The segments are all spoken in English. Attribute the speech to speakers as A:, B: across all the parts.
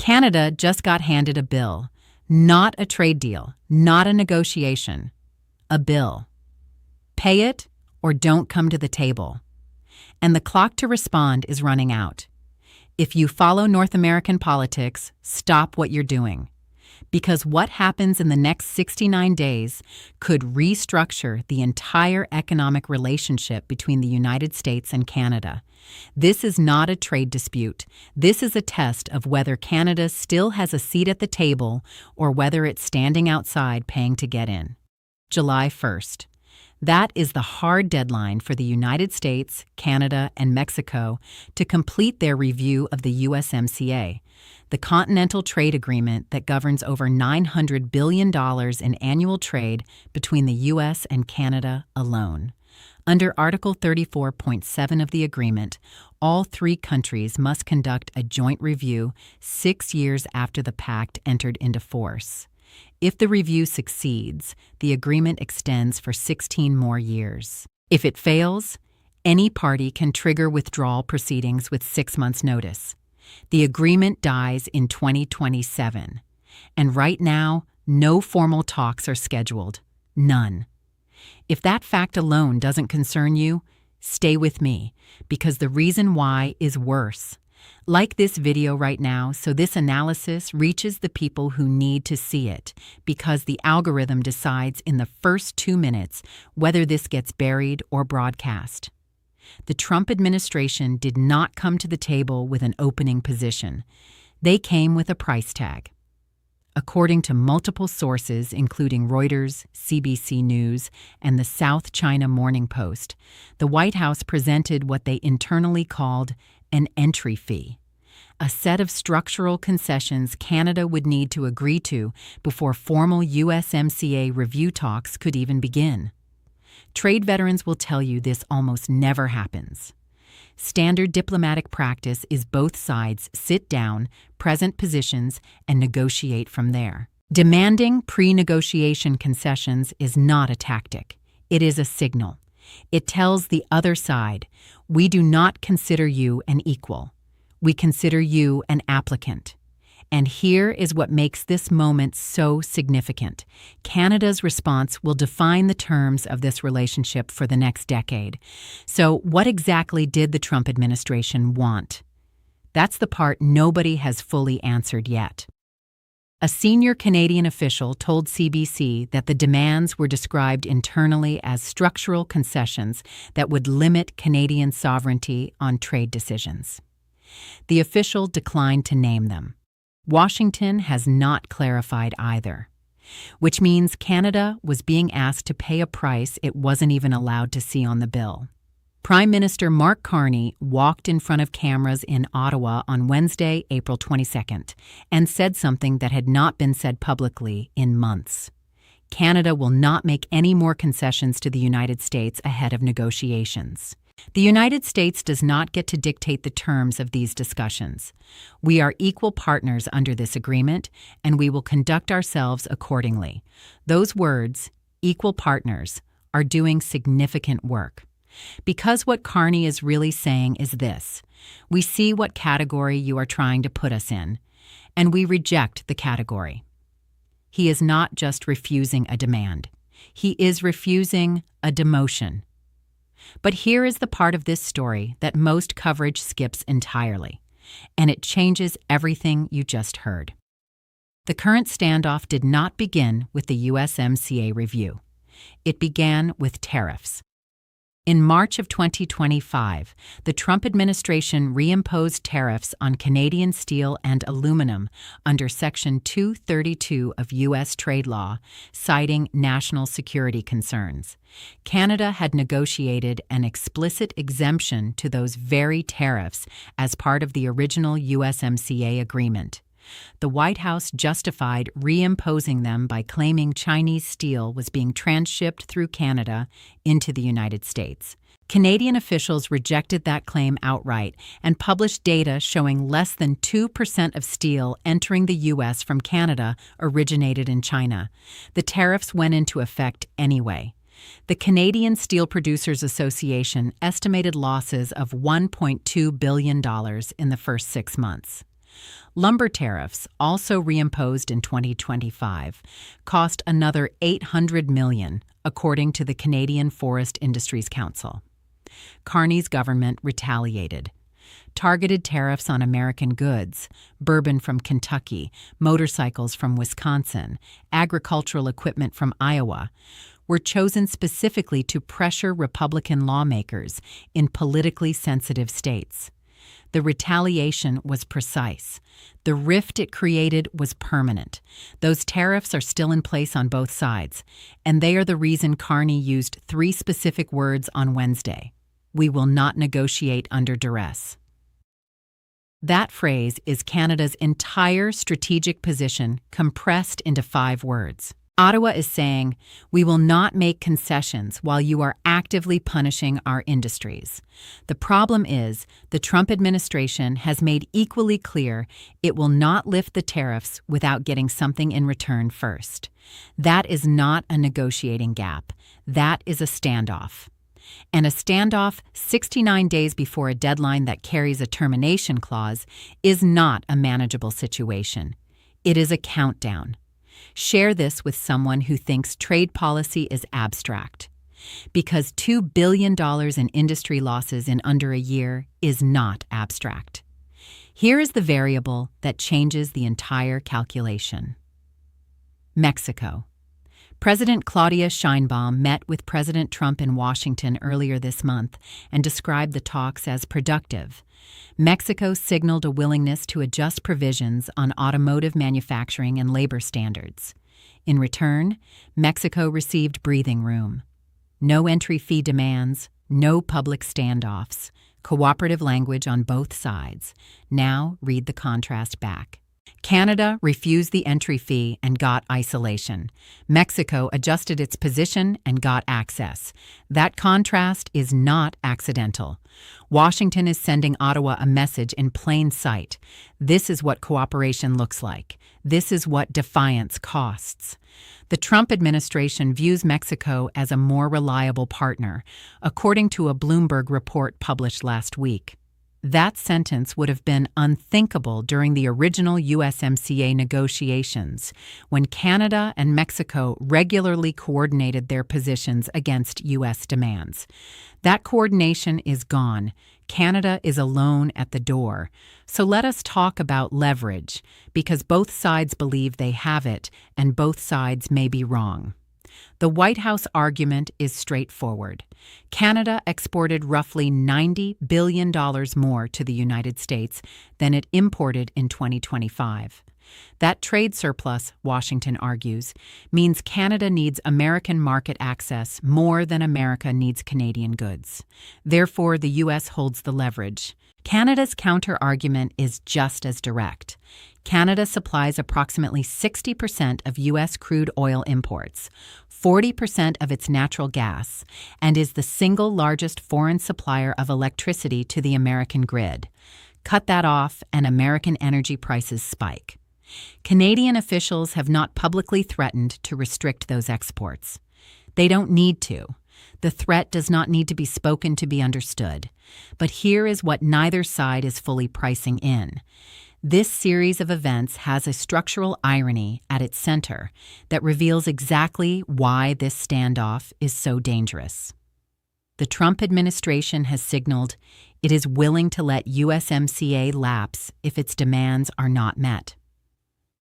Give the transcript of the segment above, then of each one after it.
A: Canada just got handed a bill, not a trade deal, not a negotiation, a bill. Pay it or don't come to the table. And the clock to respond is running out. If you follow North American politics, stop what you're doing. Because what happens in the next 69 days could restructure the entire economic relationship between the United States and Canada. This is not a trade dispute. This is a test of whether Canada still has a seat at the table or whether it's standing outside paying to get in. July 1st. That is the hard deadline for the United States, Canada, and Mexico to complete their review of the USMCA, the Continental Trade Agreement that governs over $900 billion in annual trade between the U.S. and Canada alone. Under Article 34.7 of the agreement, all three countries must conduct a joint review 6 years after the pact entered into force. If the review succeeds, the agreement extends for 16 more years. If it fails, any party can trigger withdrawal proceedings with 6 months' notice. The agreement dies in 2027. And right now, no formal talks are scheduled. None. If that fact alone doesn't concern you, stay with me, because the reason why is worse. Like this video right now so this analysis reaches the people who need to see it, because the algorithm decides in the first 2 minutes whether this gets buried or broadcast. The Trump administration did not come to the table with an opening position. They came with a price tag. According to multiple sources, including Reuters, CBC News, and the South China Morning Post, the White House presented what they internally called an entry fee, a set of structural concessions Canada would need to agree to before formal USMCA review talks could even begin. Trade veterans will tell you this almost never happens. Standard diplomatic practice is both sides sit down, present positions, and negotiate from there. Demanding pre-negotiation concessions is not a tactic. It is a signal. It tells the other side, we do not consider you an equal. We consider you an applicant. And here is what makes this moment so significant. Canada's response will define the terms of this relationship for the next decade. So what exactly did the Trump administration want? That's the part nobody has fully answered yet. A senior Canadian official told CBC that the demands were described internally as structural concessions that would limit Canadian sovereignty on trade decisions. The official declined to name them. Washington has not clarified either, which means Canada was being asked to pay a price it wasn't even allowed to see on the bill. Prime Minister Mark Carney walked in front of cameras in Ottawa on Wednesday, April 22nd, and said something that had not been said publicly in months. Canada will not make any more concessions to the United States ahead of negotiations. The United States does not get to dictate the terms of these discussions. We are equal partners under this agreement, and we will conduct ourselves accordingly. Those words, equal partners, are doing significant work. Because what Carney is really saying is this: we see what category you are trying to put us in, and we reject the category. He is not just refusing a demand. He is refusing a demotion. But here is the part of this story that most coverage skips entirely, and it changes everything you just heard. The current standoff did not begin with the USMCA review. It began with tariffs. In March of 2025, the Trump administration reimposed tariffs on Canadian steel and aluminum under Section 232 of U.S. trade law, citing national security concerns. Canada had negotiated an explicit exemption to those very tariffs as part of the original USMCA agreement. The White House justified reimposing them by claiming Chinese steel was being transshipped through Canada into the United States. Canadian officials rejected that claim outright and published data showing less than 2% of steel entering the U.S. from Canada originated in China. The tariffs went into effect anyway. The Canadian Steel Producers Association estimated losses of $1.2 billion in the first 6 months. Lumber tariffs, also reimposed in 2025, cost another $800 million, according to the Canadian Forest Industries Council. Carney's government retaliated. Targeted tariffs on American goods, bourbon from Kentucky, motorcycles from Wisconsin, agricultural equipment from Iowa, were chosen specifically to pressure Republican lawmakers in politically sensitive states. The retaliation was precise. The rift it created was permanent. Those tariffs are still in place on both sides, and they are the reason Carney used 3 specific words on Wednesday. We will not negotiate under duress. That phrase is Canada's entire strategic position compressed into 5 words. Ottawa is saying, we will not make concessions while you are actively punishing our industries. The problem is, the Trump administration has made equally clear it will not lift the tariffs without getting something in return first. That is not a negotiating gap. That is a standoff. And a standoff 69 days before a deadline that carries a termination clause is not a manageable situation. It is a countdown. Share this with someone who thinks trade policy is abstract. Because $2 billion in industry losses in under a year is not abstract. Here is the variable that changes the entire calculation. Mexico. President Claudia Sheinbaum met with President Trump in Washington earlier this month and described the talks as productive. Mexico signaled a willingness to adjust provisions on automotive manufacturing and labor standards. In return, Mexico received breathing room. No entry fee demands, no public standoffs, cooperative language on both sides. Now read the contrast back. Canada refused the entry fee and got isolation. Mexico adjusted its position and got access. That contrast is not accidental. Washington is sending Ottawa a message in plain sight. This is what cooperation looks like. This is what defiance costs. The Trump administration views Mexico as a more reliable partner, according to a Bloomberg report published last week. That sentence would have been unthinkable during the original USMCA negotiations, when Canada and Mexico regularly coordinated their positions against U.S. demands. That coordination is gone. Canada is alone at the door. So let us talk about leverage, because both sides believe they have it, and both sides may be wrong. The White House argument is straightforward. Canada exported roughly $90 billion more to the United States than it imported in 2025. That trade surplus, Washington argues, means Canada needs American market access more than America needs Canadian goods. Therefore, the U.S. holds the leverage. Canada's counter-argument is just as direct. Canada supplies approximately 60% of U.S. crude oil imports, 40% of its natural gas, and is the single largest foreign supplier of electricity to the American grid. Cut that off, and American energy prices spike. Canadian officials have not publicly threatened to restrict those exports. They don't need to. The threat does not need to be spoken to be understood. But here is what neither side is fully pricing in. This series of events has a structural irony at its center that reveals exactly why this standoff is so dangerous. The Trump administration has signaled it is willing to let USMCA lapse if its demands are not met.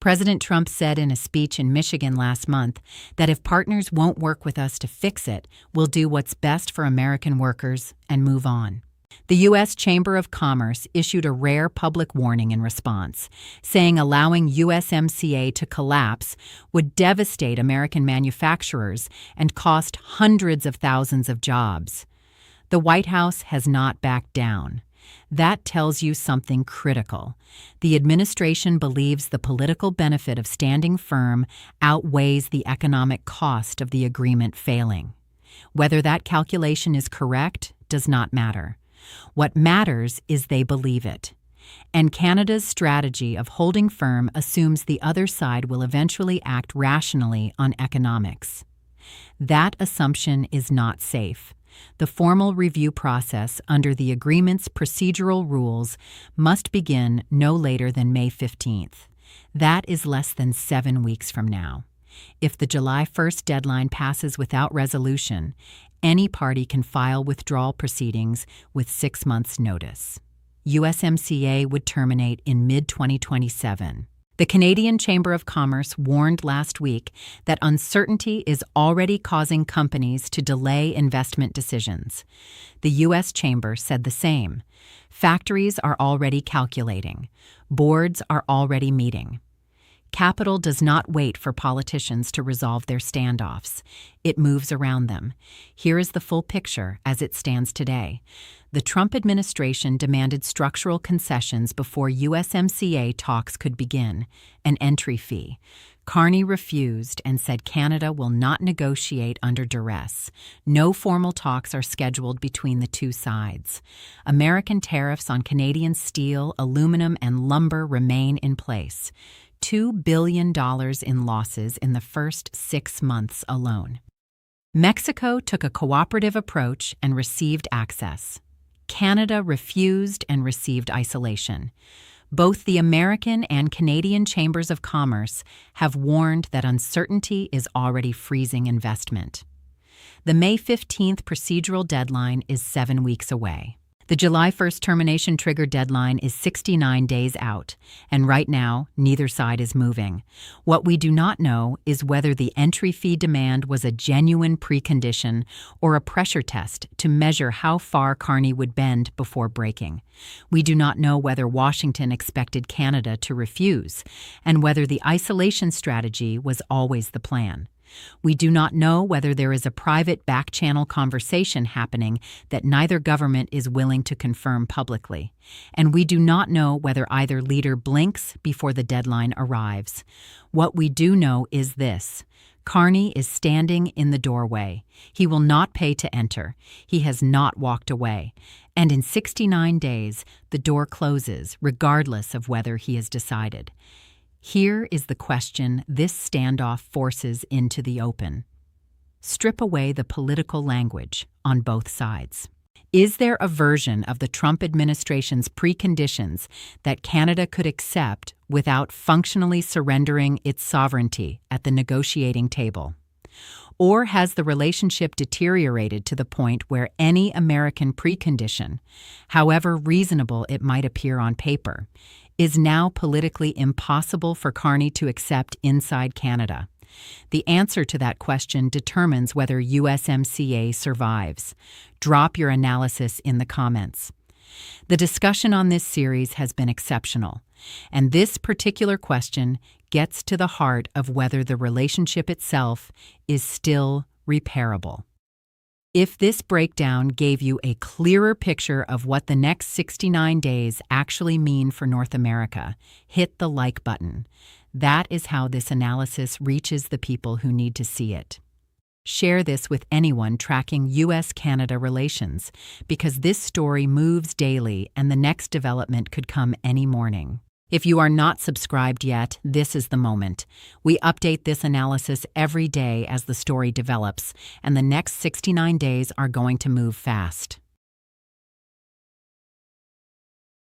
A: President Trump said in a speech in Michigan last month that if partners won't work with us to fix it, we'll do what's best for American workers and move on. The U.S. Chamber of Commerce issued a rare public warning in response, saying allowing USMCA to collapse would devastate American manufacturers and cost hundreds of thousands of jobs. The White House has not backed down. That tells you something critical. The administration believes the political benefit of standing firm outweighs the economic cost of the agreement failing. Whether that calculation is correct does not matter. What matters is they believe it. And Canada's strategy of holding firm assumes the other side will eventually act rationally on economics. That assumption is not safe. The formal review process under the agreement's procedural rules must begin no later than May 15th. That is less than 7 weeks from now. If the July 1st deadline passes without resolution, any party can file withdrawal proceedings with 6 months' notice. USMCA would terminate in mid-2027. The Canadian Chamber of Commerce warned last week that uncertainty is already causing companies to delay investment decisions. The U.S. Chamber said the same. Factories are already calculating. Boards are already meeting. Capital does not wait for politicians to resolve their standoffs. It moves around them. Here is the full picture as it stands today. The Trump administration demanded structural concessions before USMCA talks could begin, an entry fee. Carney refused and said Canada will not negotiate under duress. No formal talks are scheduled between the two sides. American tariffs on Canadian steel, aluminum, and lumber remain in place. $2 billion in losses in the first 6 months alone. Mexico took a cooperative approach and received access. Canada refused and received isolation. Both the American and Canadian Chambers of Commerce have warned that uncertainty is already freezing investment. The May 15th procedural deadline is 7 weeks away. The July 1st termination trigger deadline is 69 days out, and right now, neither side is moving. What we do not know is whether the entry fee demand was a genuine precondition or a pressure test to measure how far Carney would bend before breaking. We do not know whether Washington expected Canada to refuse, and whether the isolation strategy was always the plan. We do not know whether there is a private back-channel conversation happening that neither government is willing to confirm publicly. And we do not know whether either leader blinks before the deadline arrives. What we do know is this. Carney is standing in the doorway. He will not pay to enter. He has not walked away. And in 69 days, the door closes, regardless of whether he has decided. Here is the question this standoff forces into the open. Strip away the political language on both sides. Is there a version of the Trump administration's preconditions that Canada could accept without functionally surrendering its sovereignty at the negotiating table? Or has the relationship deteriorated to the point where any American precondition, however reasonable it might appear on paper, is now politically impossible for Carney to accept inside Canada? The answer to that question determines whether USMCA survives. Drop your analysis in the comments. The discussion on this series has been exceptional, and this particular question gets to the heart of whether the relationship itself is still repairable. If this breakdown gave you a clearer picture of what the next 69 days actually mean for North America, hit the like button. That is how this analysis reaches the people who need to see it. Share this with anyone tracking U.S.-Canada relations, because this story moves daily and the next development could come any morning. If you are not subscribed yet, this is the moment. We update this analysis every day as the story develops, and the next 69 days are going to move fast.